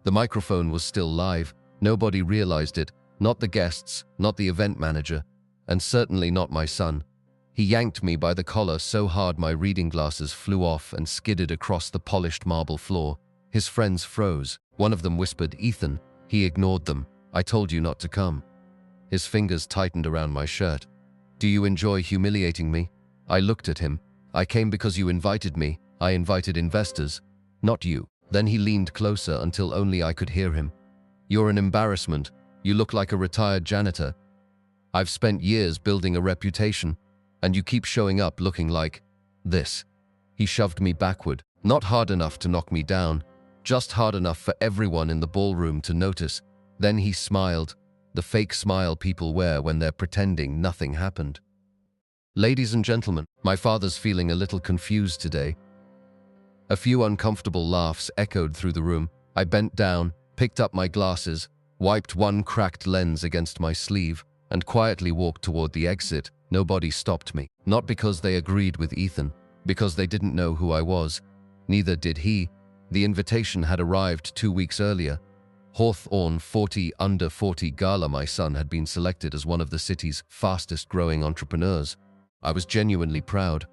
The microphone was still live. Nobody realized it, not the guests, not the event manager, and certainly not my son. He yanked me by the collar so hard my reading glasses flew off and skidded across the polished marble floor. His friends froze. One of them whispered, "Ethan." He ignored them. "I told you not to come." His fingers tightened around my shirt. "Do you enjoy humiliating me?" I looked at him. "I came because you invited me. I invited investors, not you." Then he leaned closer until only I could hear him. "You're an embarrassment. You look like a retired janitor. I've spent years building a reputation, and you keep showing up looking like this." He shoved me backward, not hard enough to knock me down, just hard enough for everyone in the ballroom to notice. Then he smiled, the fake smile people wear when they're pretending nothing happened. "Ladies and gentlemen, my father's feeling a little confused today." A few uncomfortable laughs echoed through the room. I bent down, picked up my glasses, wiped one cracked lens against my sleeve, and quietly walked toward the exit. Nobody stopped me. Not because they agreed with Ethan, because they didn't know who I was. Neither did he. The invitation had arrived 2 weeks earlier. Hawthorne 40 Under 40 Gala. My son had been selected as one of the city's fastest-growing entrepreneurs. I was genuinely proud.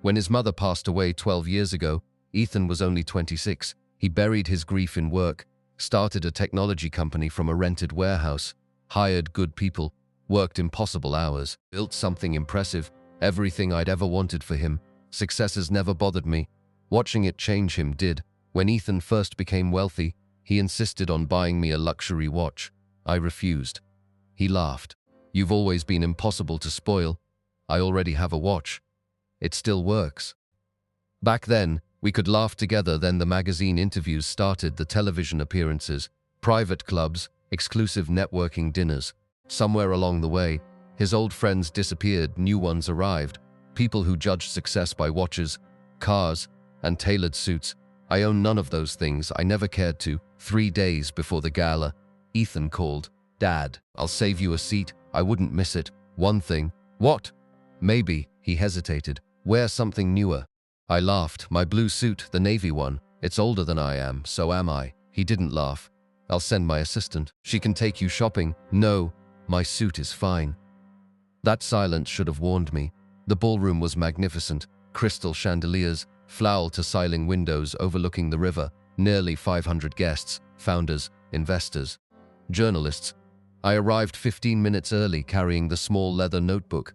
When his mother passed away 12 years ago, Ethan was only 26. He buried his grief in work, started a technology company from a rented warehouse, hired good people, worked impossible hours, built something impressive, everything I'd ever wanted for him. Successes never bothered me. Watching it change him did. When Ethan first became wealthy, he insisted on buying me a luxury watch. I refused. He laughed. "You've always been impossible to spoil. I already have a watch. It still works." Back then, we could laugh together. Then the magazine interviews started, the television appearances, private clubs, exclusive networking dinners. Somewhere along the way, his old friends disappeared, new ones arrived, people who judged success by watches, cars, and tailored suits. I own none of those things. I never cared to. 3 days before the gala, Ethan called. "Dad, I'll save you a seat. I wouldn't miss it. One thing." "What?" "Maybe," he hesitated. "Wear something newer." I laughed. "My blue suit, the navy one. It's older than I am, so am I." He didn't laugh. "I'll send my assistant. She can take you shopping." "No, my suit is fine." That silence should have warned me. The ballroom was magnificent. Crystal chandeliers, flower-to-ceiling windows overlooking the river, nearly 500 guests, founders, investors, journalists. I arrived 15 minutes early carrying the small leather notebook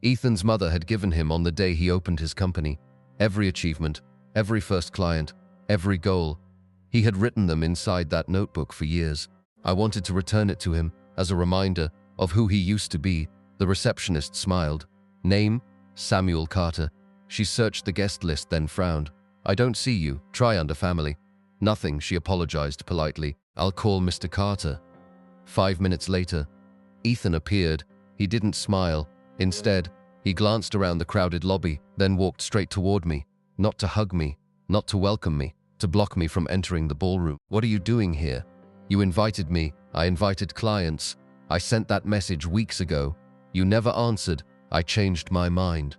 Ethan's mother had given him on the day he opened his company. Every achievement, every first client, every goal. He had written them inside that notebook for years. I wanted to return it to him as a reminder of who he used to be. The receptionist smiled. "Name? Samuel Carter." She searched the guest list, then frowned. "I don't see you. Try under family." "Nothing," she apologized politely. "I'll call Mr. Carter." 5 minutes later, Ethan appeared. He didn't smile. Instead, he glanced around the crowded lobby, then walked straight toward me. Not to hug me, not to welcome me, to block me from entering the ballroom. "What are you doing here?" "You invited me. I invited clients. I sent that message weeks ago. You never answered. I changed my mind."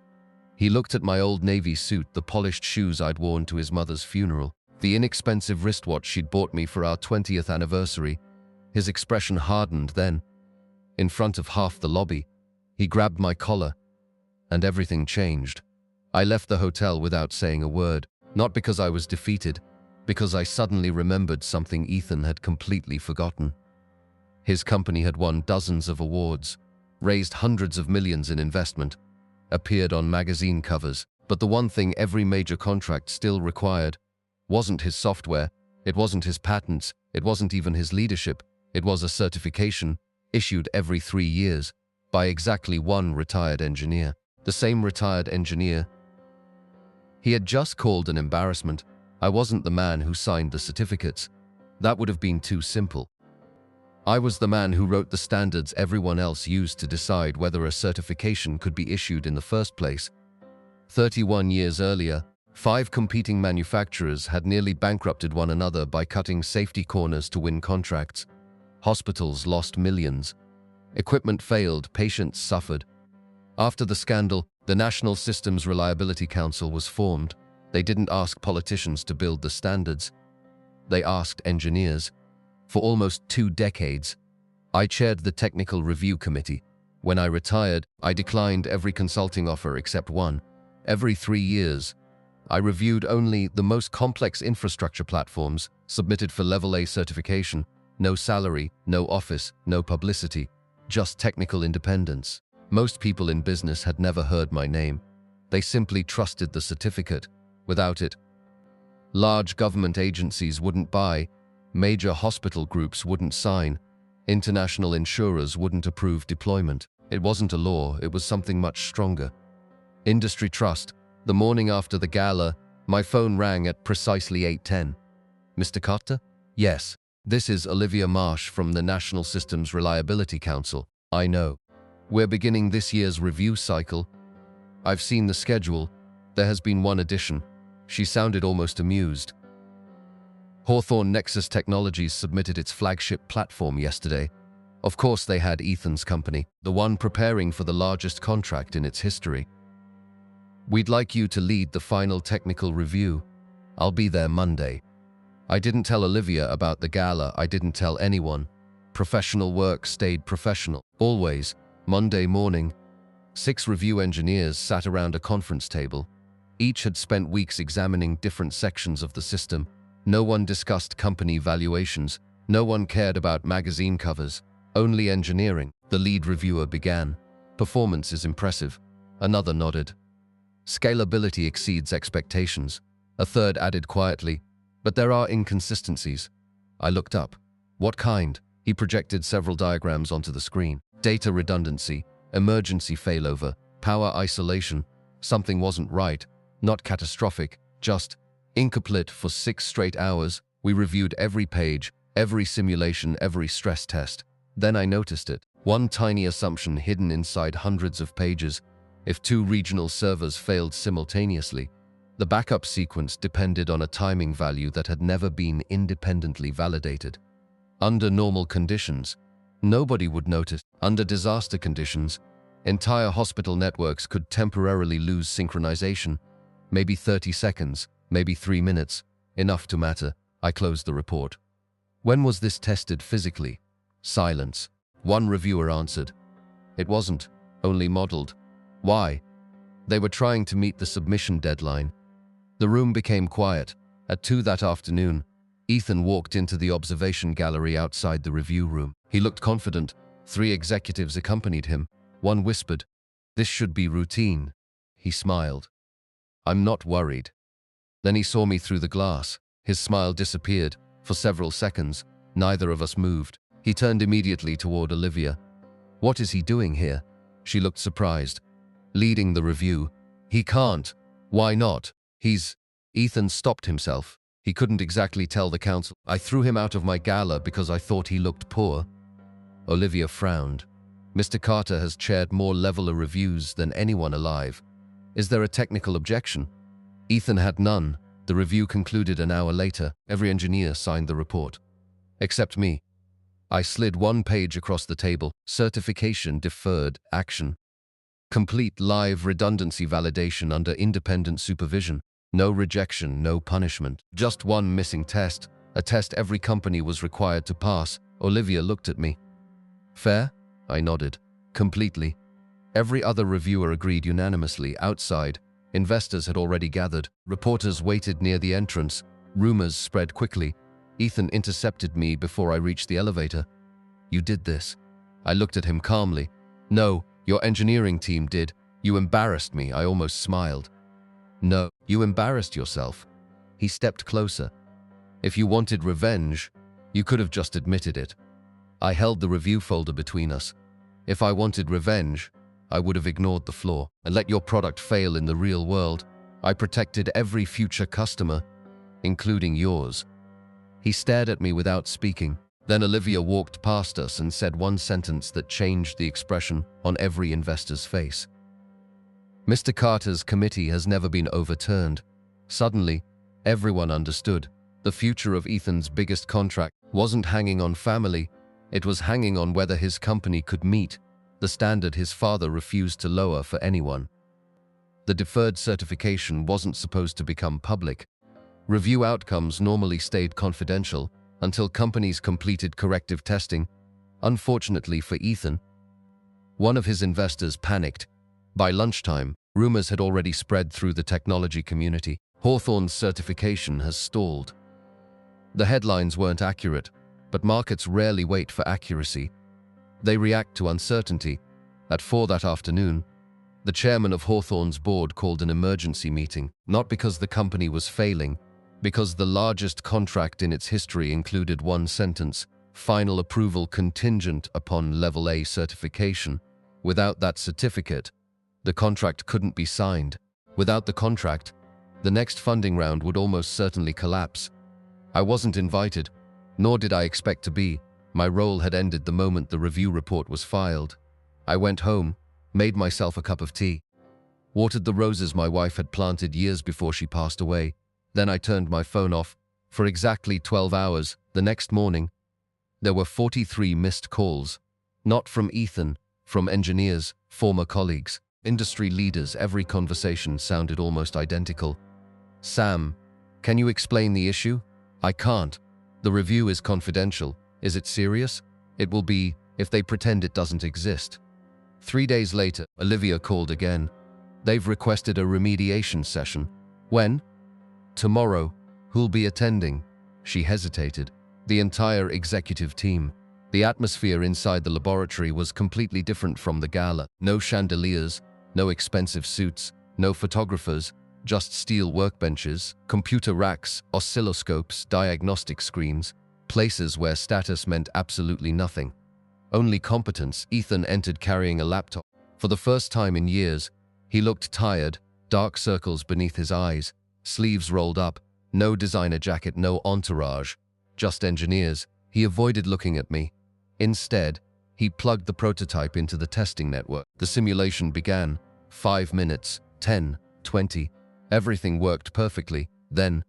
He looked at my old navy suit, the polished shoes I'd worn to his mother's funeral, the inexpensive wristwatch she'd bought me for our 20th anniversary. His expression hardened then. In front of half the lobby, he grabbed my collar, and everything changed. I left the hotel without saying a word, not because I was defeated, because I suddenly remembered something Ethan had completely forgotten. His company had won dozens of awards, raised hundreds of millions in investment, appeared on magazine covers, but the one thing every major contract still required wasn't his software, it wasn't his patents, it wasn't even his leadership. It was a certification, issued every 3 years, by exactly one retired engineer. The same retired engineer he had just called an embarrassment. I wasn't the man who signed the certificates. That would have been too simple. I was the man who wrote the standards everyone else used to decide whether a certification could be issued in the first place. 31 years earlier, 5 competing manufacturers had nearly bankrupted one another by cutting safety corners to win contracts. Hospitals lost millions. Equipment failed, patients suffered. After the scandal, the National Systems Reliability Council was formed. They didn't ask politicians to build the standards. They asked engineers. For almost 2 decades, I chaired the technical review committee. When I retired, I declined every consulting offer except one. Every 3 years, I reviewed only the most complex infrastructure platforms, submitted for Level A certification, no salary, no office, no publicity, just technical independence. Most people in business had never heard my name. They simply trusted the certificate. Without it, large government agencies wouldn't buy, major hospital groups wouldn't sign, international insurers wouldn't approve deployment. It wasn't a law, it was something much stronger. Industry trust. The morning after the gala, my phone rang at precisely 8:10. Mr. Carter? Yes. This is Olivia Marsh from the National Systems Reliability Council. I know. We're beginning this year's review cycle. I've seen the schedule. There has been one addition. She sounded almost amused. Hawthorne Nexus Technologies submitted its flagship platform yesterday. Of course they had Ethan's company, the one preparing for the largest contract in its history. We'd like you to lead the final technical review. I'll be there Monday. I didn't tell Olivia about the gala, I didn't tell anyone. Professional work stayed professional. Always, Monday morning, 6 review engineers sat around a conference table. Each had spent weeks examining different sections of the system. No one discussed company valuations. No one cared about magazine covers. Only engineering. The lead reviewer began. Performance is impressive. Another nodded. Scalability exceeds expectations. A third added quietly, but there are inconsistencies. I looked up. What kind? He projected several diagrams onto the screen. Data redundancy, emergency failover, power isolation. Something wasn't right. Not catastrophic, just incomplete. For 6 straight hours. We reviewed every page, every simulation, every stress test. Then I noticed it. One tiny assumption hidden inside hundreds of pages. If 2 regional servers failed simultaneously, the backup sequence depended on a timing value that had never been independently validated. Under normal conditions, nobody would notice. Under disaster conditions, entire hospital networks could temporarily lose synchronization. Maybe 30 seconds, maybe 3 minutes, enough to matter. I closed the report. When was this tested physically? Silence. One reviewer answered. It wasn't, only modeled. Why? They were trying to meet the submission deadline. The room became quiet. At 2 that afternoon, Ethan walked into the observation gallery outside the review room. He looked confident. 3 executives accompanied him. One whispered, "This should be routine." He smiled. "I'm not worried." Then he saw me through the glass. His smile disappeared. For several seconds, neither of us moved. He turned immediately toward Olivia. "What is he doing here?" She looked surprised. "Leading the review." "He can't." "Why not?" Ethan stopped himself. He couldn't exactly tell the council. "I threw him out of my gala because I thought he looked poor." Olivia frowned. "Mr. Carter has chaired more leveler reviews than anyone alive. Is there a technical objection?" Ethan had none. The review concluded an hour later. Every engineer signed the report. Except me. I slid 1 page across the table. Certification deferred action. Complete live redundancy validation under independent supervision. No rejection, no punishment. Just one missing test. A test every company was required to pass. Olivia looked at me. "Fair?" I nodded. "Completely." Every other reviewer agreed unanimously. Outside, investors had already gathered. Reporters waited near the entrance. Rumors spread quickly. Ethan intercepted me before I reached the elevator. "You did this." I looked at him calmly. "No, your engineering team did. You embarrassed me." I almost smiled. "No, you embarrassed yourself." He stepped closer. "If you wanted revenge, you could have just admitted it." I held the review folder between us. "If I wanted revenge, I would have ignored the flaw and let your product fail in the real world. I protected every future customer, including yours." He stared at me without speaking. Then Olivia walked past us and said one sentence that changed the expression on every investor's face. "Mr. Carter's committee has never been overturned." Suddenly, everyone understood. The future of Ethan's biggest contract wasn't hanging on family. It was hanging on whether his company could meet the standard his father refused to lower for anyone. The deferred certification wasn't supposed to become public. Review outcomes normally stayed confidential until companies completed corrective testing. Unfortunately for Ethan, one of his investors panicked. By lunchtime, rumors had already spread through the technology community. Hawthorne's certification has stalled. The headlines weren't accurate, but markets rarely wait for accuracy. They react to uncertainty. At 4 that afternoon, the chairman of Hawthorne's board called an emergency meeting, not because the company was failing, because the largest contract in its history included one sentence: final approval contingent upon Level A certification. Without that certificate, the contract couldn't be signed. Without the contract, the next funding round would almost certainly collapse. I wasn't invited, nor did I expect to be. My role had ended the moment the review report was filed. I went home, made myself a cup of tea, watered the roses my wife had planted years before she passed away. Then I turned my phone off. For exactly 12 hours, the next morning, there were 43 missed calls. Not from Ethan, from engineers, former colleagues, industry leaders. Every conversation sounded almost identical. "Sam, can you explain the issue?" "I can't. The review is confidential." "Is it serious?" "It will be if they pretend it doesn't exist." 3 days later, Olivia called again. "They've requested a remediation session." "When?" "Tomorrow." "Who'll be attending?" She hesitated. "The entire executive team." The atmosphere inside the laboratory was completely different from the gala. No chandeliers, no expensive suits, no photographers, just steel workbenches, computer racks, oscilloscopes, diagnostic screens, places where status meant absolutely nothing. Only competence. Ethan entered carrying a laptop. For the first time in years, he looked tired, dark circles beneath his eyes, sleeves rolled up, no designer jacket, no entourage, just engineers. He avoided looking at me. Instead, he plugged the prototype into the testing network. The simulation began. 5 minutes, 10, 20. Everything worked perfectly. Then,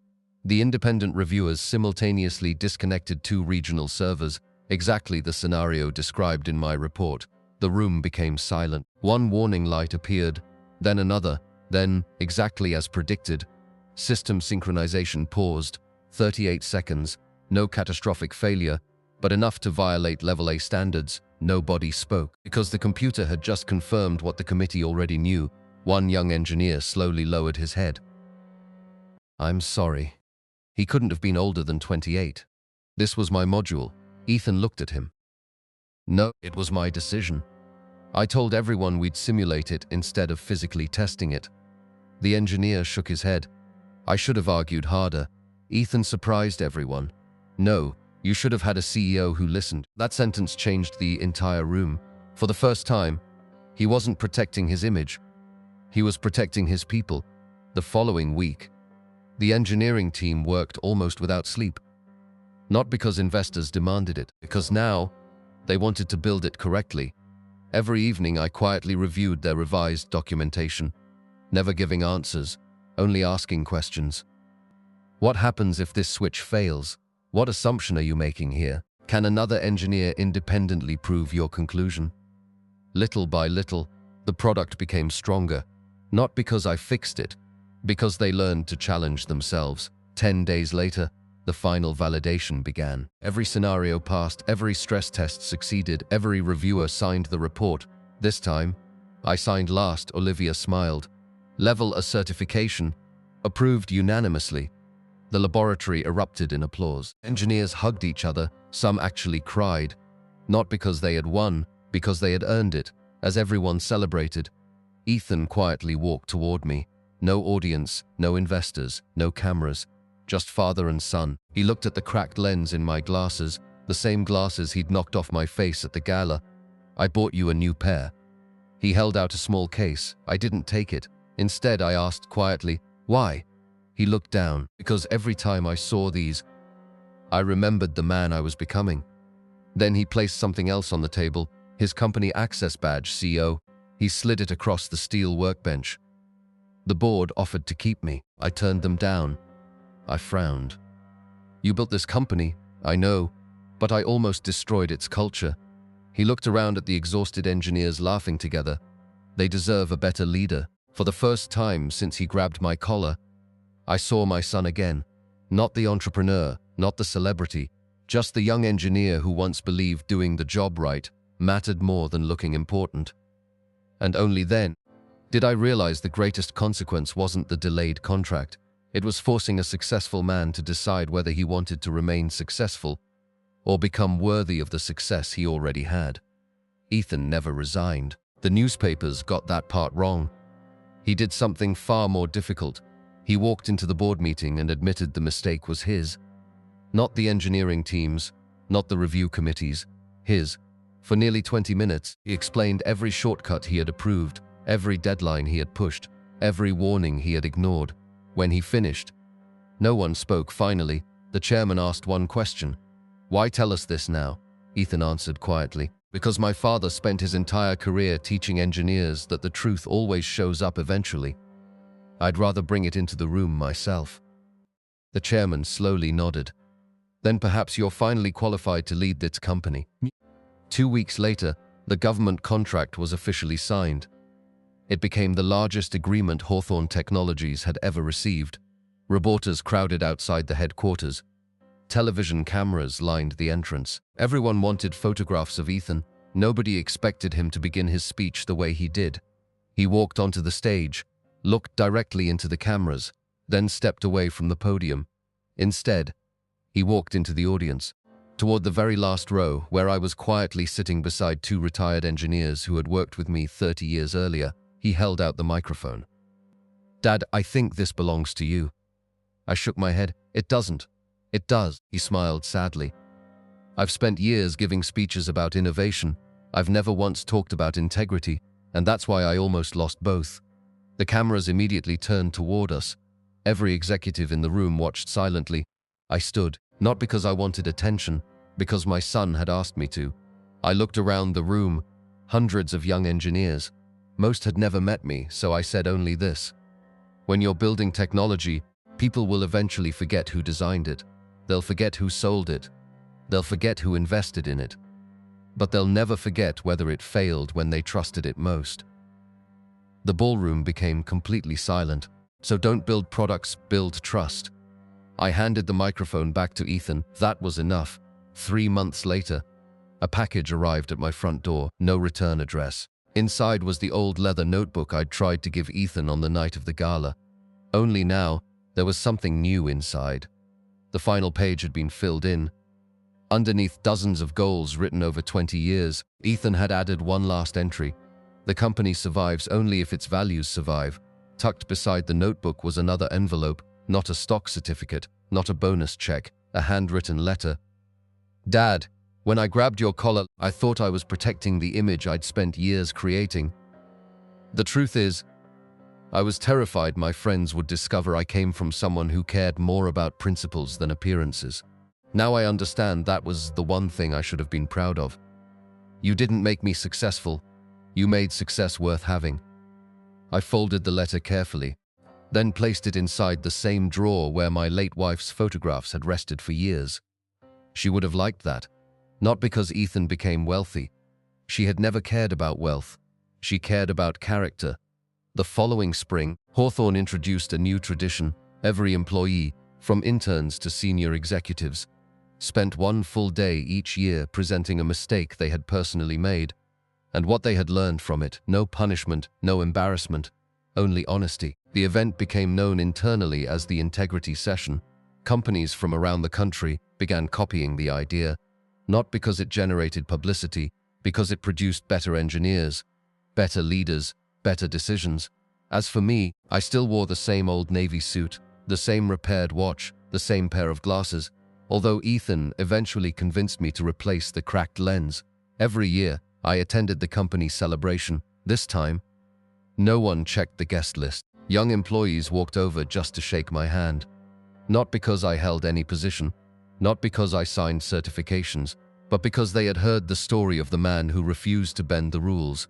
the independent reviewers simultaneously disconnected 2 regional servers, exactly the scenario described in my report. The room became silent. One warning light appeared, then another, then, exactly as predicted, system synchronization paused. 38 seconds, no catastrophic failure, but enough to violate Level A standards. Nobody spoke, because the computer had just confirmed what the committee already knew. One young engineer slowly lowered his head. "I'm sorry." He couldn't have been older than 28. "This was my module." Ethan looked at him. "No, it was my decision. I told everyone we'd simulate it instead of physically testing it." The engineer shook his head. "I should have argued harder." Ethan surprised everyone. "No, you should have had a CEO who listened." That sentence changed the entire room. For the first time, he wasn't protecting his image. He was protecting his people. The following week, the engineering team worked almost without sleep. Not because investors demanded it, because now they wanted to build it correctly. Every evening I quietly reviewed their revised documentation, never giving answers, only asking questions. What happens if this switch fails? What assumption are you making here? Can another engineer independently prove your conclusion? Little by little, the product became stronger, not because I fixed it, because they learned to challenge themselves. 10 days later, the final validation began. Every scenario passed, every stress test succeeded, every reviewer signed the report. This time, I signed last. Olivia smiled. Level A certification, approved unanimously. The laboratory erupted in applause. Engineers hugged each other, some actually cried. Not because they had won, because they had earned it. As everyone celebrated, Ethan quietly walked toward me. No audience, no investors, no cameras, just father and son. He looked at the cracked lens in my glasses, the same glasses he'd knocked off my face at the gala. "I bought you a new pair." He held out a small case. I didn't take it. Instead, I asked quietly, "Why?" He looked down. "Because every time I saw these, I remembered the man I was becoming." Then he placed something else on the table, his company access badge, CO. He slid it across the steel workbench. The board offered to keep me. I turned them down. I frowned. "You built this company, I know, but I almost destroyed its culture." He looked around at the exhausted engineers laughing together. "They deserve a better leader." For the first time since he grabbed my collar, I saw my son again. Not the entrepreneur, not the celebrity, just the young engineer who once believed doing the job right mattered more than looking important. And only then did I realize the greatest consequence wasn't the delayed contract. It was forcing a successful man to decide whether he wanted to remain successful or become worthy of the success he already had. Ethan never resigned. The newspapers got that part wrong. He did something far more difficult. He walked into the board meeting and admitted the mistake was his. Not the engineering teams, not the review committees, his. For nearly 20 minutes, he explained every shortcut he had approved, every deadline he had pushed, every warning he had ignored. When he finished, no one spoke. Finally, the chairman asked one question. "Why tell us this now?" Ethan answered quietly. "Because my father spent his entire career teaching engineers that the truth always shows up eventually. I'd rather bring it into the room myself." The chairman slowly nodded. "Then perhaps you're finally qualified to lead this company." 2 weeks later, the government contract was officially signed. It became the largest agreement Hawthorne Technologies had ever received. Reporters crowded outside the headquarters. Television cameras lined the entrance. Everyone wanted photographs of Ethan. Nobody expected him to begin his speech the way he did. He walked onto the stage, looked directly into the cameras, then stepped away from the podium. Instead, he walked into the audience, toward the very last row, where I was quietly sitting beside 2 retired engineers who had worked with me 30 years earlier. He held out the microphone. "Dad, I think this belongs to you." I shook my head. "It doesn't." "It does," he smiled sadly. "I've spent years giving speeches about innovation. I've never once talked about integrity, and that's why I almost lost both." The cameras immediately turned toward us. Every executive in the room watched silently. I stood, not because I wanted attention, because my son had asked me to. I looked around the room, hundreds of young engineers. Most had never met me, so I said only this. When you're building technology, people will eventually forget who designed it. They'll forget who sold it. They'll forget who invested in it. But they'll never forget whether it failed when they trusted it most. The ballroom became completely silent. So don't build products, build trust. I handed the microphone back to Ethan. That was enough. 3 months later, a package arrived at my front door, no return address. Inside was the old leather notebook I'd tried to give Ethan on the night of the gala. Only now, there was something new inside. The final page had been filled in. Underneath dozens of goals written over 20 years, Ethan had added one last entry. "The company survives only if its values survive." Tucked beside the notebook was another envelope, not a stock certificate, not a bonus check, a handwritten letter. "Dad, when I grabbed your collar, I thought I was protecting the image I'd spent years creating. The truth is, I was terrified my friends would discover I came from someone who cared more about principles than appearances. Now I understand that was the one thing I should have been proud of. You didn't make me successful. You made success worth having." I folded the letter carefully, then placed it inside the same drawer where my late wife's photographs had rested for years. She would have liked that. Not because Ethan became wealthy. She had never cared about wealth. She cared about character. The following spring, Hawthorne introduced a new tradition. Every employee, from interns to senior executives, spent 1 full day each year presenting a mistake they had personally made and what they had learned from it. No punishment, no embarrassment, only honesty. The event became known internally as the Integrity Session. Companies from around the country began copying the idea, not because it generated publicity, because it produced better engineers, better leaders, better decisions. As for me, I still wore the same old Navy suit, the same repaired watch, the same pair of glasses, although Ethan eventually convinced me to replace the cracked lens. Every year, I attended the company celebration. This time, no one checked the guest list. Young employees walked over just to shake my hand. Not because I held any position, not because I signed certifications, but because they had heard the story of the man who refused to bend the rules,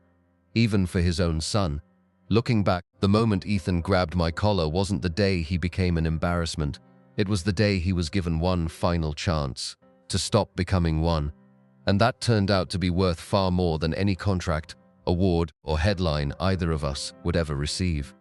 even for his own son. Looking back, the moment Ethan grabbed my collar wasn't the day he became an embarrassment. It was the day he was given one final chance to stop becoming one. And that turned out to be worth far more than any contract, award, or headline either of us would ever receive.